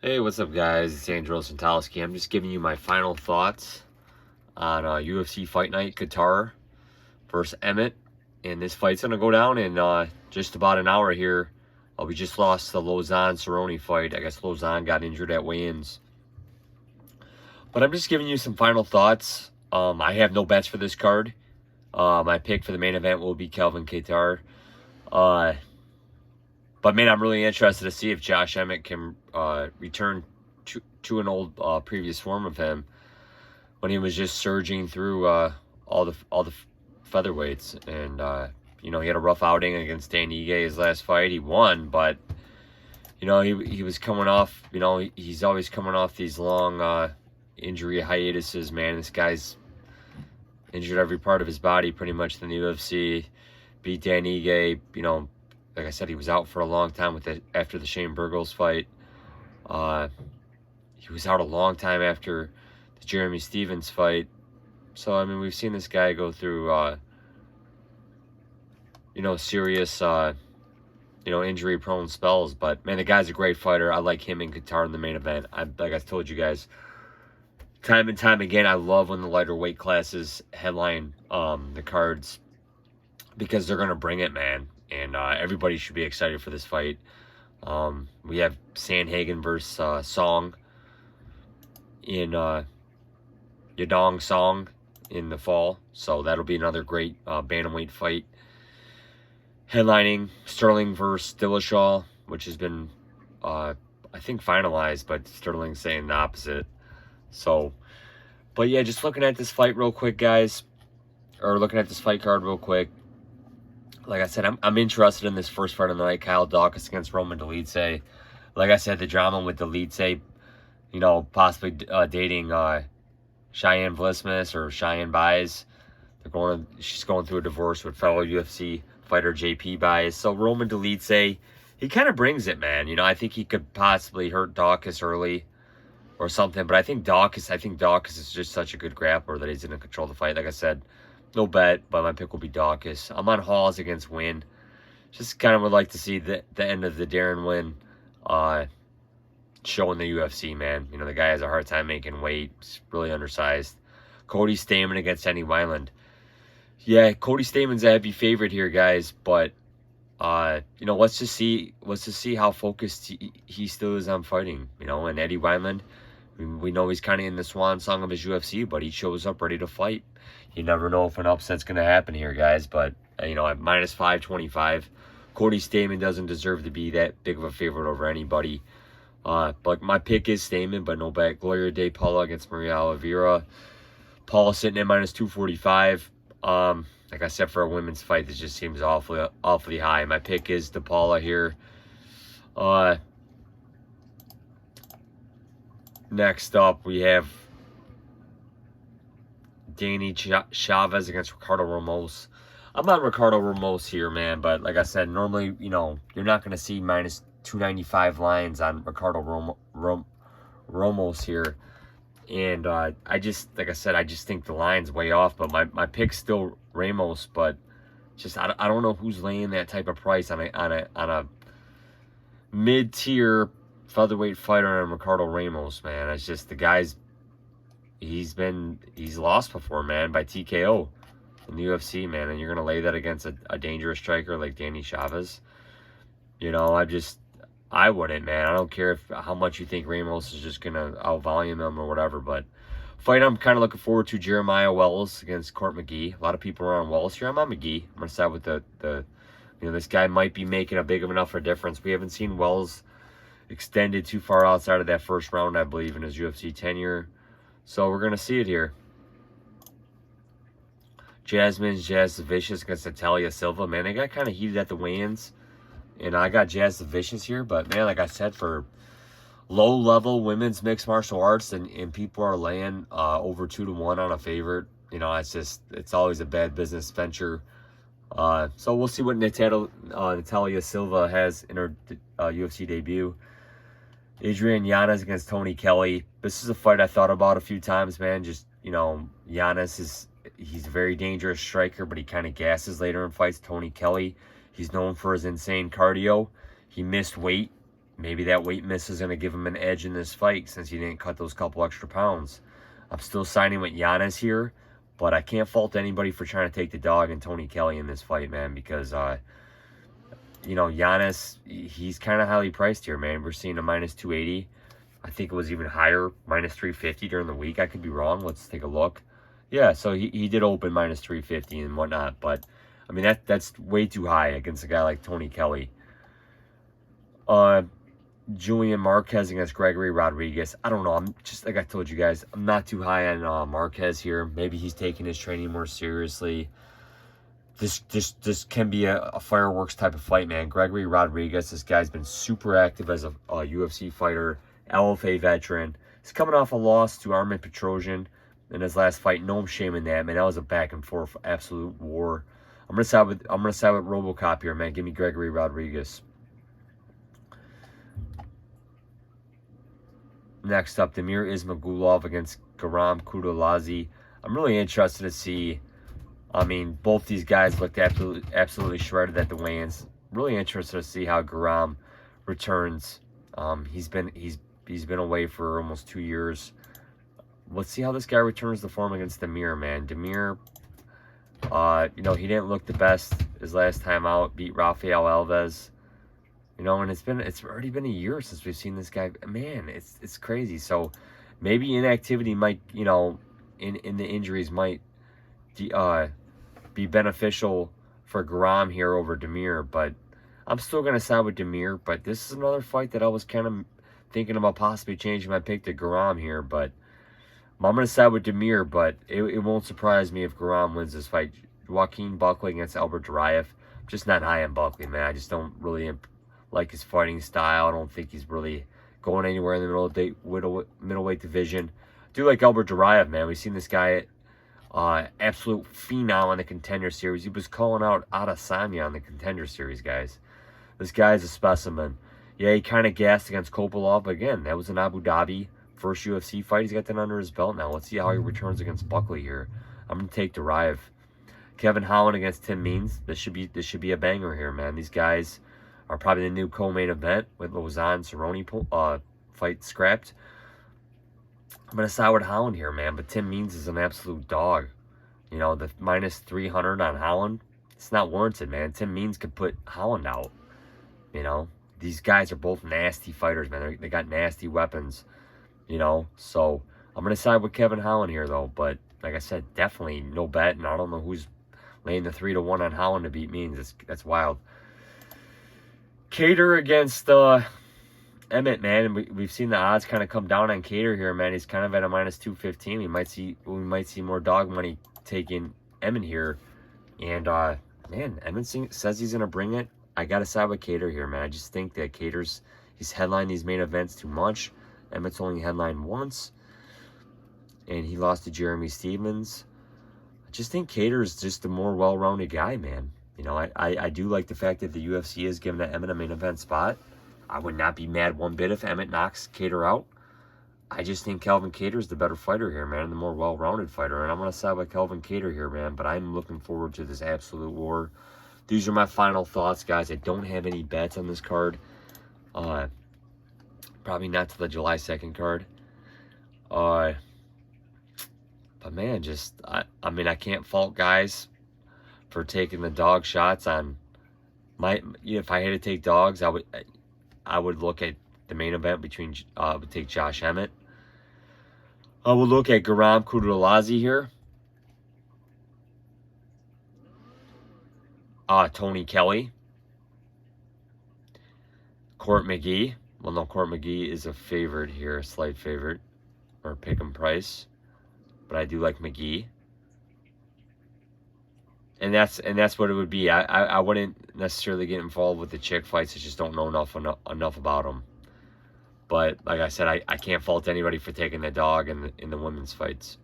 Hey, what's up, guys? It's Andrew Santalski. I'm just giving you my final thoughts on UFC Fight Night Kattar versus Emmett. And this fight's going to go down in just about an hour here. We just lost the Lozon-Cerrone fight. I guess Lozon got injured at weigh-ins. But I'm just giving you some final thoughts. I have no bets for this card. My pick for the main event will be Kelvin Kattar. But, man, I'm really interested to see if Josh Emmett can return to an old previous form of him when he was just surging through all the featherweights. And, he had a rough outing against Dan Ige his last fight. He won, but, he was coming off, he's always coming off these long injury hiatuses, man. This guy's injured every part of his body pretty much in the UFC. Beat Dan Ige, like I said, he was out for a long time after the Shane Burgos fight. He was out a long time after the Jeremy Stevens fight. So, I mean, we've seen this guy go through, serious, injury-prone spells. But, man, the guy's a great fighter. I like him in Kattar in the main event. Like I told you guys, time and time again, I love when the lighter weight classes headline the cards because they're going to bring it, man. And everybody should be excited for this fight. We have Sandhagen versus Song in Yadong Song in the fall. So that'll be another great bantamweight fight. Headlining Sterling versus Dillashaw, which has been, I think, finalized, but Sterling's saying the opposite. So, but yeah, just looking at this fight real quick, guys. Or looking at this fight card real quick. Like I said, I'm interested in this first fight of the night, Kyle Daukaus against Roman Dolidze. Like I said, the drama with Dolidze, possibly dating Cheyenne Vlismas or Cheyenne Baez. She's going through a divorce with fellow UFC fighter JP Baez. So Roman Dolidze, he kind of brings it, man. I think he could possibly hurt Daukaus early or something. But I think Daukaus is just such a good grappler that he's going to control the fight. Like I said, no bet, but my pick will be Daukaus. I'm on Halls against Wynn. Just kind of would like to see the end of the Darren Wynn show in the UFC, man. The guy has a hard time making weight. He's really undersized. Cody Stamann against Eddie Wineland. Yeah, Cody Stamann's a heavy favorite here, guys. But let's just see how focused he still is on fighting. And Eddie Wineland, we know he's kind of in the swan song of his UFC, but he shows up ready to fight. You never know if an upset's going to happen here, guys. But, at minus 525, Cody Stamann doesn't deserve to be that big of a favorite over anybody. But my pick is Stamann, but no bet. Gloria De Paula against Maria Oliveira. Paul sitting at minus 245. Like I said, for a women's fight, this just seems awfully high. My pick is De Paula here. Next up, we have Danny Chavez against Ricardo Ramos. I'm on Ricardo Ramos here, man. But like I said, normally, you're not going to see minus 295 lines on Ricardo Ramos here. And I just think the line's way off. But my pick's still Ramos. But just I don't know who's laying that type of price on a mid-tier featherweight fighter on Ricardo Ramos, man. It's just the guy's he's lost before, man, by TKO in the UFC, man, and you're gonna lay that against a dangerous striker like Danny Chavez. I wouldn't, man. I don't care how much you think Ramos is just gonna out-volume him or whatever, but fight I'm kind of looking forward to, Jeremiah Wells against Court McGee. A lot of people are on Wells here. I'm on McGee. I'm gonna side with this guy might be making a big enough a difference. We haven't seen Wells extended too far outside of that first round, I believe, in his UFC tenure. So we're going to see it here. Jazz the Vicious against Natalia Silva. Man, they got kind of heated at the weigh-ins. And I got Jazz the Vicious here. But, man, like I said, for low-level women's mixed martial arts and people are laying over 2-1 on a favorite, it's always a bad business venture. So we'll see what Natalia Silva has in her UFC debut. Adrianyanas against Tony Kelly. This is a fight I thought about a few times, man. Just, Giannis he's a very dangerous striker, but he kind of gasses later in fights. Tony Kelly, he's known for his insane cardio. He missed weight maybe that weight miss is going to give him an edge in this fight since he didn't cut those couple extra pounds. I'm still siding with Giannis here, but I can't fault anybody for trying to take the dog and Tony Kelly in this fight, man, because, you know, Giannis, he's kind of highly priced here, man. We're seeing a minus 280. I think it was even higher, minus 350 during the week. I could be wrong. Let's take a look. Yeah, so he did open minus 350 and whatnot, but, I mean, that's way too high against a guy like Tony Kelly. Julian Marquez against Gregory Rodriguez. I don't know. I'm just, like I told you guys, I'm not too high on Marquez here. Maybe he's taking his training more seriously. This can be a fireworks type of fight, man. Gregory Rodriguez, this guy's been super active as a UFC fighter, LFA veteran. He's coming off a loss to Emmett in his last fight. No shame in that, man. That was a back and forth absolute war. I'm gonna side with RoboCop here, man. Give me Gregory Rodriguez. Next up, Damir Ismagulov against Garam Kudalazi. I'm really interested to see. I mean, both these guys looked absolutely shredded at the weigh-ins. Really interested to see how Garam returns. He's been away for almost 2 years. Let's see how this guy returns to form against Damir, man. Damir, you know, he didn't look the best his last time out. Beat Rafael Alves. You know, and it's already been a year since we've seen this guy. Man, it's crazy. So maybe inactivity might, you know, in the injuries might be beneficial for Garam here over Damir. But I'm still gonna side with Damir. But this is another fight that I was kind of thinking about possibly changing my pick to Garam here. But I'm gonna side with Damir. But it won't surprise me if Garam wins this fight. Joaquin Buckley against Albert Duraev. Just not high on Buckley, man. I just don't really like his fighting style. I don't think he's really going anywhere in the middleweight division. I do like Albert Duraev, man. We've seen this guy, absolute phenom on the Contender Series. He was calling out Adesanya on the Contender Series, guys. This guy's a specimen. Yeah, he kind of gassed against Kopolov, but again, that was in Abu Dhabi. First UFC fight. He's got that under his belt now. Let's see how he returns against Buckley here. I'm going to take Duraev. Kevin Holland against Tim Means. This should be a banger here, man. These guys are probably the new co-main event with Lausanne Cerrone fight scrapped. I'm going to side with Holland here, man. But Tim Means is an absolute dog. You know, the minus 300 on Holland, it's not warranted, man. Tim Means could put Holland out. You know, these guys are both nasty fighters, man. They got nasty weapons, you know. So I'm going to side with Kevin Holland here, though. But like I said, definitely no bet. And I don't know who's laying the 3-1 on Holland to beat Means. That's wild. Kattar against Emmett, man. And we've seen the odds kind of come down on Kattar here, man. He's kind of at a minus 215. We might see more dog money taking Emmett here. And man, Emmett says he's gonna bring it. I gotta side with Kattar here, man. I just think that he's headlined these main events too much. Emmett's only headlined once, and he lost to Jeremy Stevens. I just think Kattar's just a more well-rounded guy, man. You know, I do like the fact that the UFC is giving Emmett a main event spot. I would not be mad one bit if Emmett knocks Kattar out. I just think Kelvin Kattar's the better fighter here, man, the more well-rounded fighter. And I'm going to side with Kelvin Kattar here, man. But I'm looking forward to this absolute war. These are my final thoughts, guys. I don't have any bets on this card. Probably not to the July 2nd card. But, man, just, I mean, I can't fault guys for taking the dog shots on if I had to take dogs, I would look at the main event between I would take Josh Emmett. I would look at Garam Kudalazi here. Tony Kelly. Court McGee. Well, no, Court McGee is a favorite here, a slight favorite, or pick'em price. But I do like McGee. And that's what it would be. I wouldn't necessarily get involved with the chick fights. I just don't know enough about them. But like I said, I can't fault anybody for taking the dog in the women's fights.